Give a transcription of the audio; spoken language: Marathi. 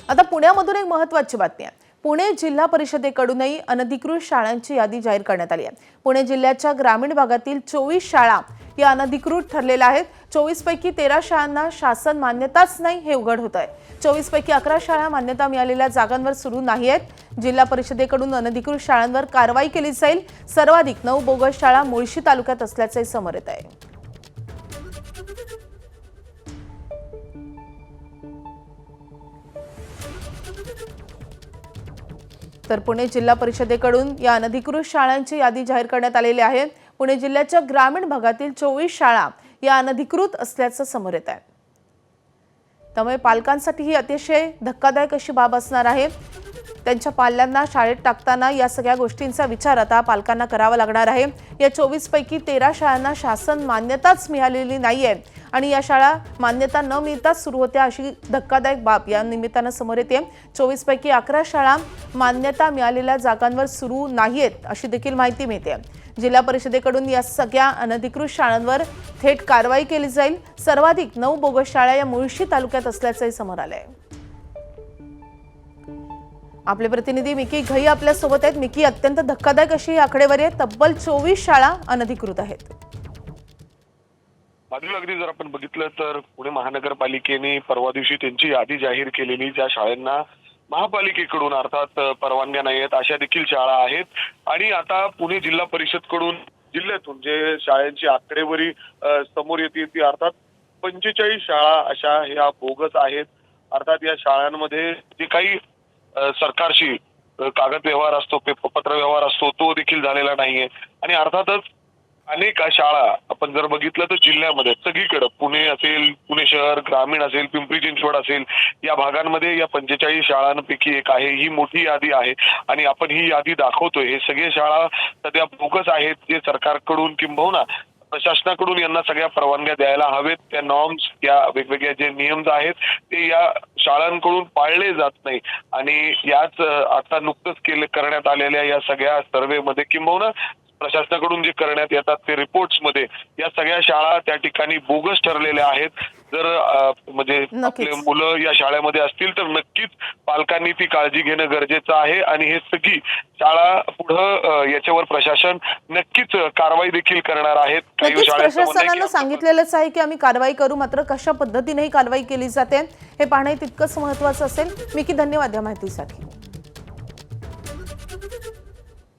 आता पुण्यामधून एक महत्त्वाची बातमी आहे। पुणे जिल्हा परिषदेकडूनही अनधिकृत शाळांची यादी जाहीर करण्यात आली आहे। पुणे जिल्ह्याच्या ग्रामीण भागातील 24 शाळा या अनधिकृत ठरलेल्या आहेत। 24 पैकी 13 शाळांना शासन मान्यताच नाही हे उघड होत आहे। 24 पैकी 11 शाळा मान्यता मिळालेल्या जागांवर सुरू नाही आहेत। जिल्हा परिषदेकडून अनधिकृत शाळांवर कारवाई केली जाईल। सर्वाधिक 9 बोगस शाळा मुळशी तालुक्यात असल्याचे समोर येत आहे। तर पुणे जिल्हा परिषदेकडून या अनधिकृत शाळांची यादी जाहीर करण्यात आलेली आहे। पुणे जिल्ह्याच्या ग्रामीण भागातील 24 शाळा या अनधिकृत असल्याचं समोर येत आहे। त्यामुळे पालकांसाठी ही अतिशय धक्कादायक अशी बाब असणार आहे। त्यांच्या पाल्यांना शाळेत टाकताना या सगळ्या गोष्टींचा विचार आता पालकांना करावा लागणार आहे। या 24 पैकी 13 शाळांना शासन मान्यताच मिळालेली नाहीये आणि या शाळा मान्यता न मिळताच सुरू होत्या अशी धक्कादायक बाब या निमित्तानं समोर येते। 24 पैकी 11 शाळा मान्यता मिळालेल्या जागांवर सुरू नाहीयेत अशी देखील माहिती मिळते। जिल्हा परिषदेकडून या सगळ्या अनधिकृत शाळांवर थेट कारवाई केली जाईल। सर्वाधिक 9 बोगस शाळा या मुळशी तालुक्यात असल्याचंही समोर आलंय। आपले प्रतिनिधी मिकी घई आपल्या सोबत आहेत। मिकी, अत्यंत धक्कादायक अशी आकडेवारी आहे। तब्बल 24 शाळा अनधिकृत आहेत। अगदी जर आपण बघितलं तर पुणे महानगरपालिकेने परवा दिवशी त्यांची यादी जाहीर केलेली, ज्या शाळांना महापालिकेकडून अर्थात परवानग्या नाही आहेत अशा देखील शाळा आहेत। आणि आता पुणे जिल्हा परिषदकडून जिल्ह्यातून जे शाळांची आकडेवारी समोर येते ती अर्थात 45 शाळा अशा ह्या बोगस आहेत। अर्थात या शाळांमध्ये जे काही सरकारशी कागद व्यवहार असतो, पत्र व्यवहार असतो, तो देखील झालेला नाहीये। आणि अर्थातच अनेक शाळा आपण जर बघितलं तर जिल्ह्यामध्ये सगळीकडे पुणे असेल, पुणे शहर, ग्रामीण असेल, पिंपरी चिंचवड असेल, या भागांमध्ये या 45 शाळांपैकी एक आहे। ही मोठी यादी आहे आणि आपण ही यादी दाखवतोय। हे सगळे शाळा सध्या बोगस आहेत, जे सरकारकडून किंबहुना प्रशासनाकडून यांना सगळ्या परवानग्या द्यायला हवेत। त्या नॉर्म्स, या वेगवेगळ्या जे नियम आहेत ते या शाळांकडून पाळले जात नाही। आणि याच आता नुकतंच करण्यात आलेल्या या सगळ्या सर्व्हेमध्ये किंबहुना प्रशासनाकडून जे करण्यात येतात ते रिपोर्ट्स मध्ये या सगळ्या शाळा त्या ठिकाणी बोगस ठरलेल्या आहेत। जर म्हणजे आपले मुलं या शाळेमध्ये असतील तर नक्कीच पालकांनी ती काळजी घेणं गरजेचं आहे। आणि हे सगळी शाळा पुढे याच्यावर प्रशासन नक्कीच कारवाई देखील करणार आहेत। काही प्रशासनानं सांगितलेलंच आहे की आम्ही कारवाई करू, मात्र कशा पद्धतीने ही कारवाई केली जाते हे पाहणे तितकंच महत्त्वाचं असेल। मिकी, धन्यवाद या माहितीसाठी।